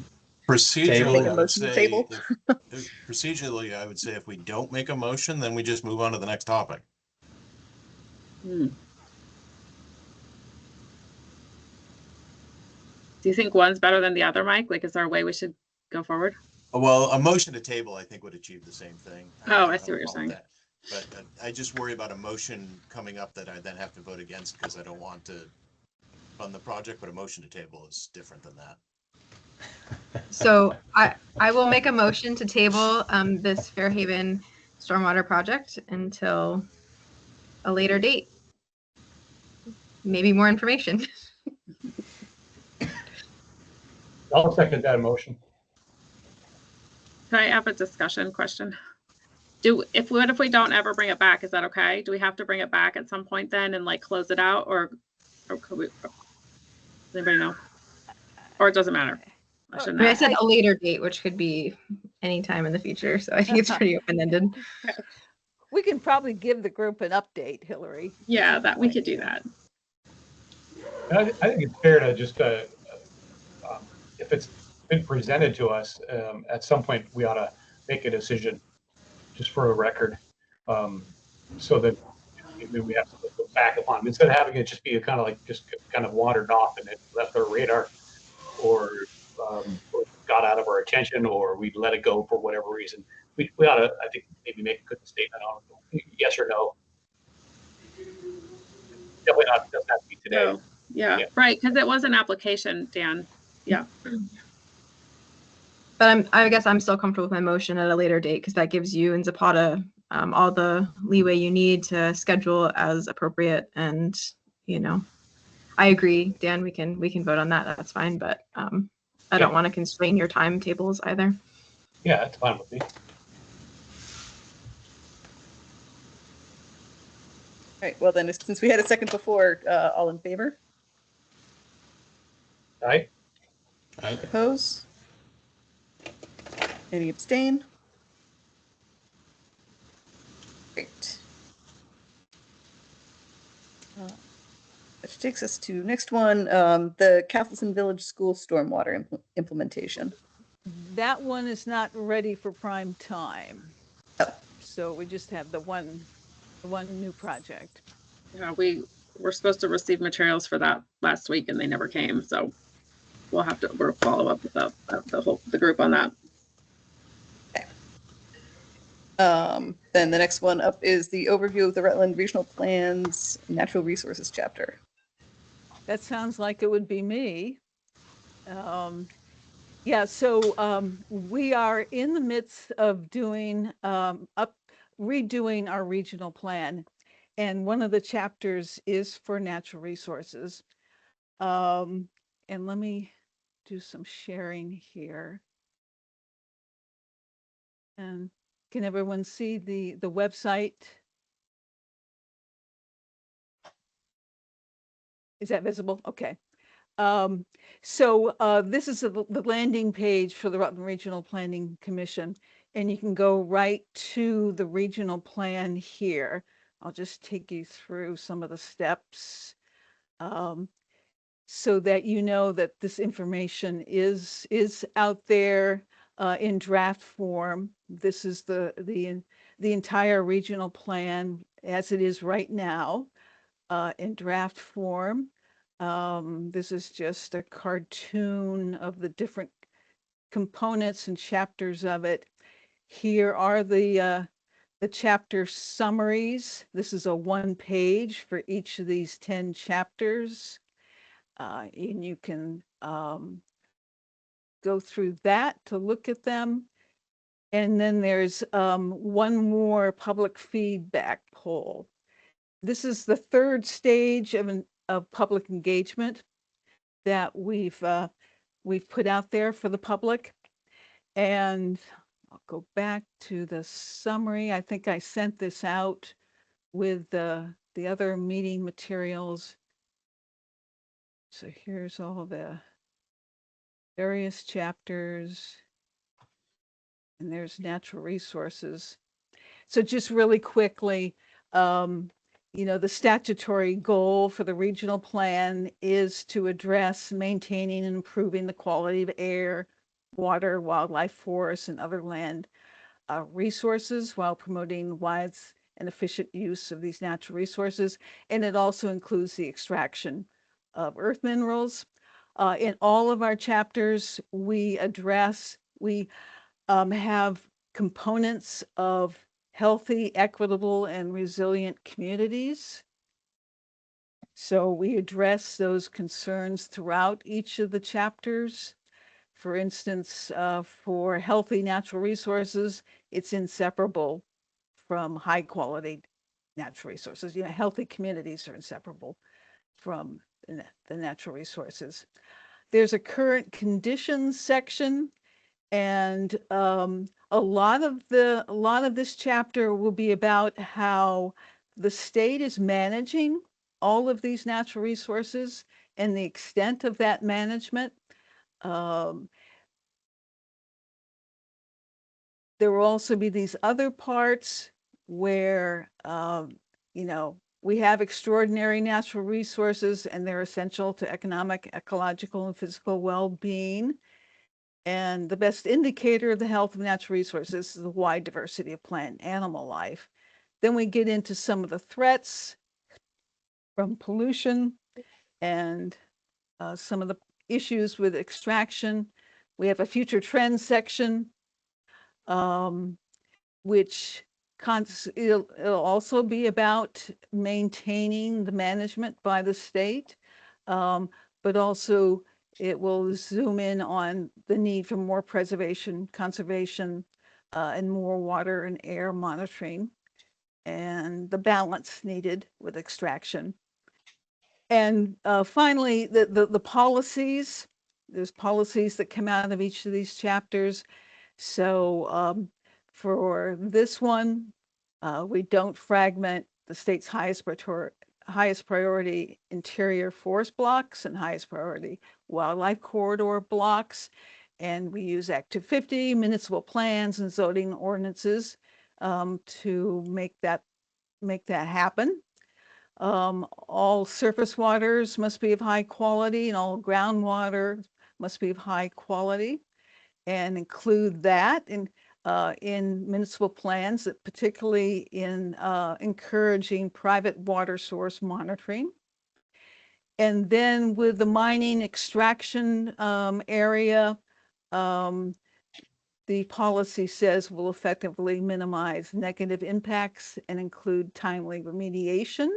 Procedurally, Make a I would motion to say, table. procedurally, I would say if we don't make a motion, then we just move on to the next topic. Hmm. Do you think one's better than the other, Mike? Like, is there a way we should go forward? Well, a motion to table, I think, would achieve the same thing. Oh, don't I have see a what you're problem with saying. that. But I just worry about a motion coming up that I then have to vote against because I don't want to fund the project, but a motion to table is different than that. So I will make a motion to table this Fairhaven stormwater project until a later date. Maybe more information. I'll second that motion. Can I have a discussion question? What if we don't ever bring it back? Is that okay? Do we have to bring it back at some point then and like close it out, or could we? Does anybody know? Or it doesn't matter. I I shouldn't mean, I ask. said a later date, which could be any time in the future. So I think it's pretty open-ended. We can probably give the group an update, Hillary. Yeah, that we could do that. I think it's fair to just, if it's been presented to us, at some point, we ought to make a decision, just for a record, so that we have to go back upon it. Instead of having it just be kind of like, just kind of wandered off and it left our radar, or got out of our attention, or we let it go for whatever reason. We ought to, I think, maybe make a good statement on it, yes or no. Definitely not, doesn't have to be today. So, yeah, right, because it was an application, Dan. Yeah. But I guess I'm still comfortable with my motion at a later date because that gives you and Zapata all the leeway you need to schedule as appropriate. And I agree, Dan. We can vote on that. That's fine. But I don't want to constrain your timetables either. Yeah, that's fine with me. All right, well then, since we had a second before, all in favor? Aye. Oppose? Any abstain? Great. Which takes us to next one, the Castleton Village School stormwater implementation. That one is not ready for prime time. Oh. So we just have the one new project. Yeah, we were supposed to receive materials for that last week and they never came. So we'll follow up with the group on that. Okay. Then the next one up is the overview of the Rutland Regional Plan's Natural Resources chapter. That sounds like it would be me. Yeah, so we are in the midst of doing redoing our regional plan, and one of the chapters is for natural resources. And let me do some sharing here. And can everyone see the website? Is that visible? Okay. So this is the landing page for the Rutland Regional Planning Commission, and you can go right to the regional plan here. I'll just take you through some of the steps so that you know that this information is out there in draft form. This is the entire regional plan as it is right now in draft form. This is just a cartoon of the different components and chapters of it. Here are the chapter summaries. This is a 1 page for each of these 10 chapters. And you can go through that to look at them. And then there's one more public feedback poll. This is the third stage of public engagement that we've put out there for the public. And I'll go back to the summary. I think I sent this out with the other meeting materials. So here's all the various chapters. And there's natural resources. So just really quickly, the statutory goal for the regional plan is to address maintaining and improving the quality of air, water, wildlife, forests, and other land resources while promoting wise and efficient use of these natural resources. And it also includes the extraction of earth minerals. In all of our chapters, we have components of healthy, equitable, and resilient communities. So we address those concerns throughout each of the chapters. For instance, for healthy natural resources, it's inseparable from high quality natural resources. Healthy communities are inseparable from the natural resources. There's a current conditions section, and a lot of this chapter will be about how the state is managing all of these natural resources and the extent of that management. There will also be these other parts where we have extraordinary natural resources and they're essential to economic, ecological, and physical well-being. And the best indicator of the health of natural resources is the wide diversity of plant and animal life. Then we get into some of the threats from pollution and some of the issues with extraction. We have a future trends section, which it'll also be about maintaining the management by the state, but also it will zoom in on the need for more preservation, conservation, and more water and air monitoring, and the balance needed with extraction. And finally, the policies. There's policies that come out of each of these chapters. So for this one, we don't fragment the state's highest priority interior forest blocks and highest priority wildlife corridor blocks. And we use Act 250, municipal plans, and zoning ordinances to make that happen. All surface waters must be of high quality, and all groundwater must be of high quality, and include that in municipal plans, particularly in encouraging private water source monitoring. And then with the mining extraction area, the policy says will effectively minimize negative impacts and include timely remediation,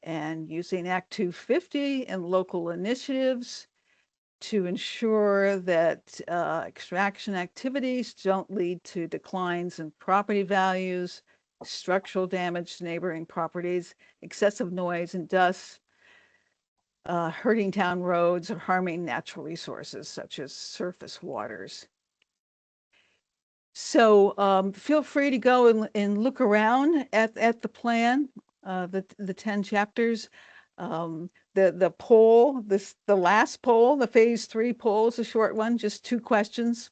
and using Act 250 and local initiatives to ensure that extraction activities don't lead to declines in property values, structural damage to neighboring properties, excessive noise and dust, hurting town roads, or harming natural resources such as surface waters. So feel free to go and look around at the plan, the 10 chapters. The poll, the last poll, the phase 3 poll is a short one, just 2 questions.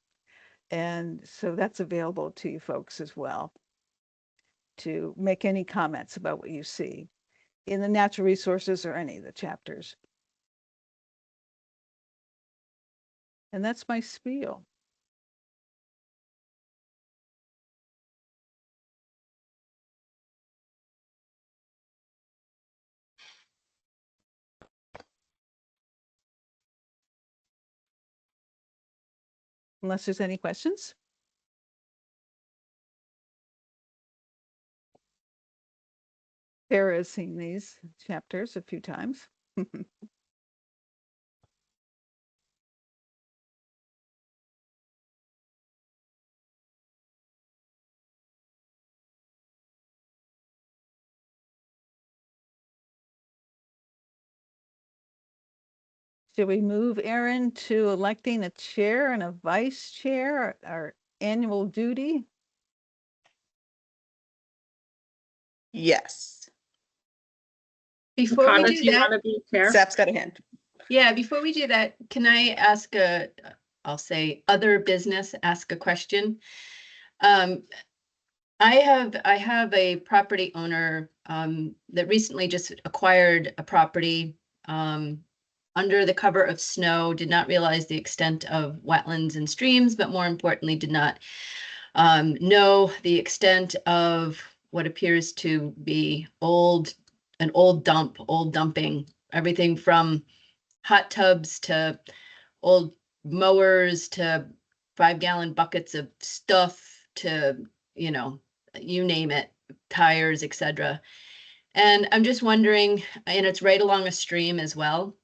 And so that's available to you folks as well to make any comments about what you see in the natural resources or any of the chapters. And that's my spiel. Unless there's any questions. Sarah has seen these chapters a few times. Should we move Aaron to electing a chair and a vice chair, our annual duty? Yes. Before we Nakata, do do you that, want to be chair? Sap's got a hand. yeah, before we do that, can I ask I'll say other business, ask a question? I have a property owner that recently just acquired a property under the cover of snow, did not realize the extent of wetlands and streams, but more importantly, did not know the extent of what appears to be an old dumping, everything from hot tubs to old mowers to 5-gallon buckets of stuff to, you name it, tires, etc. And I'm just wondering, and it's right along a stream as well.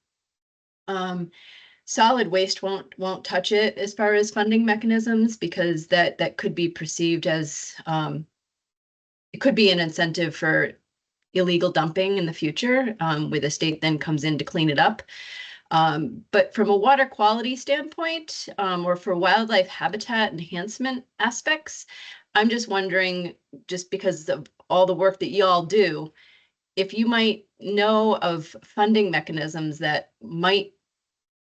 Solid waste won't touch it as far as funding mechanisms, because that could be perceived as it could be an incentive for illegal dumping in the future, where the state then comes in to clean it up. But from a water quality standpoint, or for wildlife habitat enhancement aspects, I'm just wondering, just because of all the work that y'all do, if you might know of funding mechanisms that might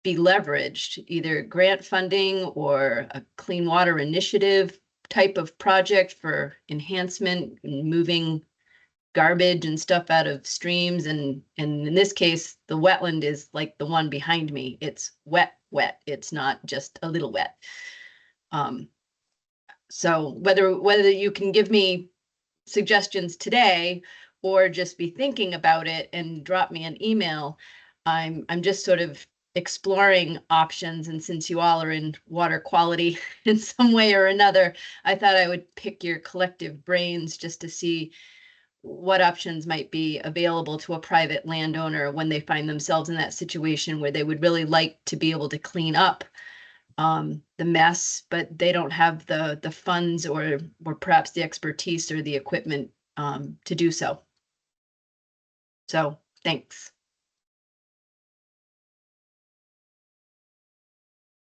be leveraged, either grant funding or a clean water initiative type of project for enhancement and moving garbage and stuff out of streams. And in this case, the wetland is like the one behind me. It's wet. It's not just a little wet. So whether you can give me suggestions today or just be thinking about it and drop me an email, I'm just sort of exploring options. And since you all are in water quality in some way or another, I thought I would pick your collective brains just to see what options might be available to a private landowner when they find themselves in that situation where they would really like to be able to clean up the mess, but they don't have the funds or perhaps the expertise or the equipment to do so. So thanks.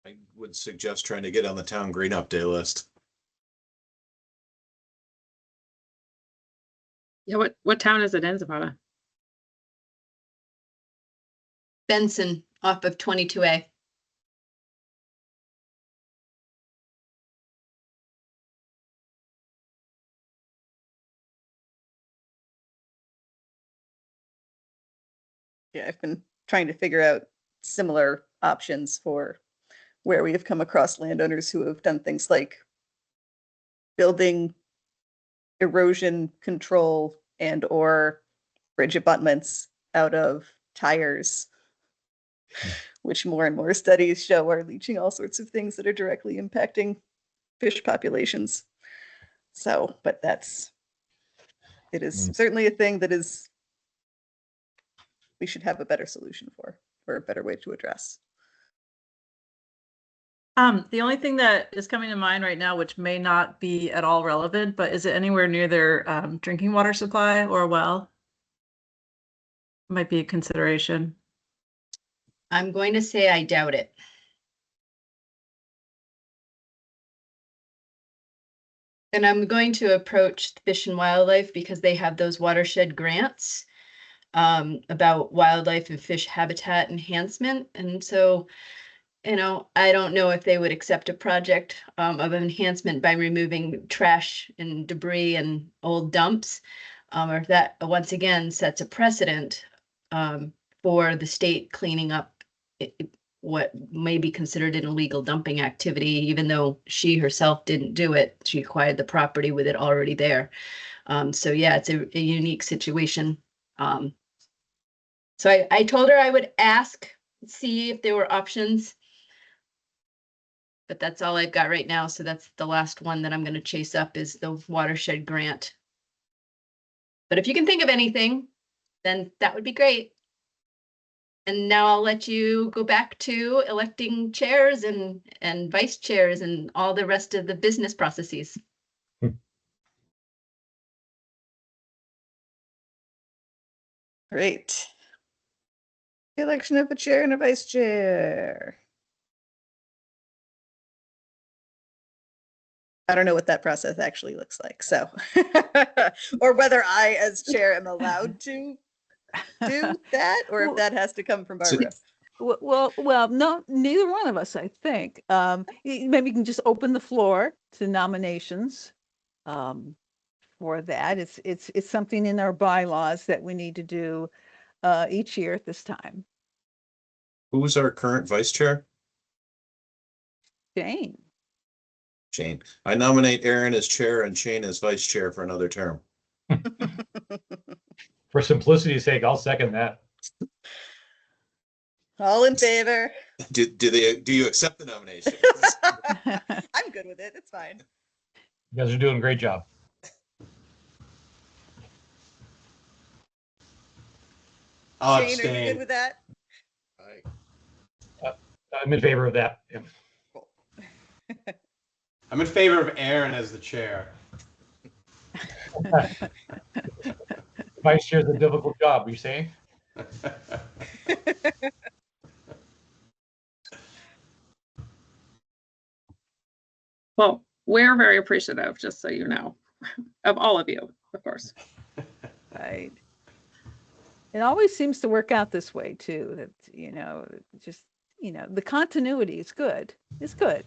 I would suggest trying to get on the town green up day list. Yeah, what town is it in, Zapata? Benson off of 22A. Yeah, I've been trying to figure out similar options for where we have come across landowners who have done things like building erosion control and or bridge abutments out of tires, which more and more studies show are leaching all sorts of things that are directly impacting fish populations. So, but it is certainly a thing that we should have a better solution for, or a better way to address. The only thing that is coming to mind right now, which may not be at all relevant, but is it anywhere near their drinking water supply or a well? Might be a consideration. I'm going to say I doubt it. And I'm going to approach Fish and Wildlife because they have those watershed grants about wildlife and fish habitat enhancement. And so, I don't know if they would accept a project of enhancement by removing trash and debris and old dumps, or if that once again sets a precedent for the state cleaning up what may be considered an illegal dumping activity, even though she herself didn't do it. She acquired the property with it already there. So yeah, it's a unique situation. So I told her I would ask, see if there were options. But that's all I've got right now. So that's the last one that I'm going to chase up is the watershed grant. But if you can think of anything, then that would be great. And now I'll let you go back to electing chairs and vice chairs and all the rest of the business processes. Great. Election of a chair and a vice chair. I don't know what that process actually looks like, so or whether I as chair am allowed to do that, or if that has to come from Barbara. Well, no, neither one of us, I think. Maybe you can just open the floor to nominations for that. It's something in our bylaws that we need to do each year at this time. Who's our current vice chair? Jane. Shane. I nominate Aaron as chair and Shane as vice chair for another term. For simplicity's sake, I'll second that. All in favor? Do you accept the nomination? I'm good with it. It's fine. You guys are doing a great job. I'll Shane, are you good abstain. with that? I'm in favor of that. Yeah. Cool. I'm in favor of Aaron as the chair. Vice chair is a difficult job, are you saying? Well, we're very appreciative, just so you know, of all of you, of course. Right. It always seems to work out this way too, that, just, the continuity is good. It's good.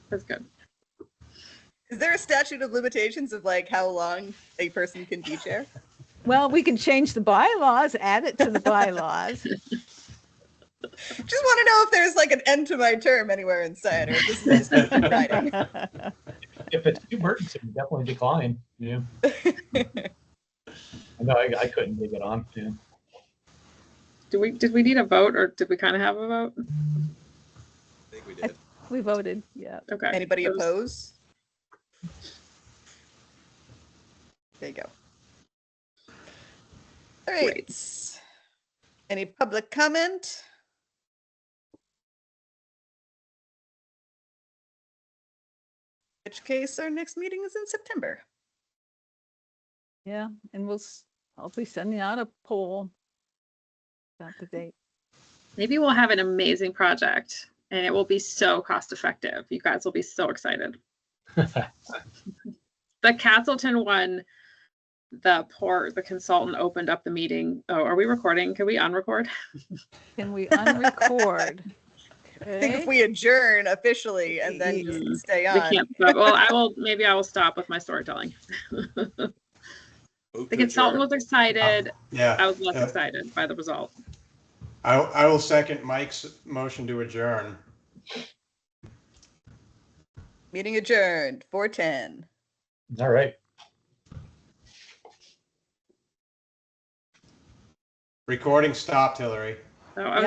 That's good. Is there a statute of limitations of like how long a person can be chair? Well, we can change the bylaws, add it to the bylaws. Just want to know if there's like an end to my term anywhere inside, or if this is just keep writing. If it's too burdensome, definitely decline. Yeah. No, I couldn't take it on. Yeah. Did we need a vote, or did we kind of have a vote? I think we did. We voted, yeah. Okay. Anybody So it was- oppose? There you go. All right. Great. Any public comment? In which case, our next meeting is in September. Yeah, and I'll be sending out a poll about the date. Maybe we'll have an amazing project, and it will be so cost effective. You guys will be so excited. The Castleton one, the consultant opened up the meeting. Oh, are we recording? Can we unrecord? Can we unrecord? I think if we adjourn officially and then just stay on. We can't stop. Well, maybe I will stop with my storytelling. The consultant was excited. Yeah. I was less excited by the result. I will second Mike's motion to adjourn. Meeting adjourned, 4:10. All right. Recording stopped, Hillary. So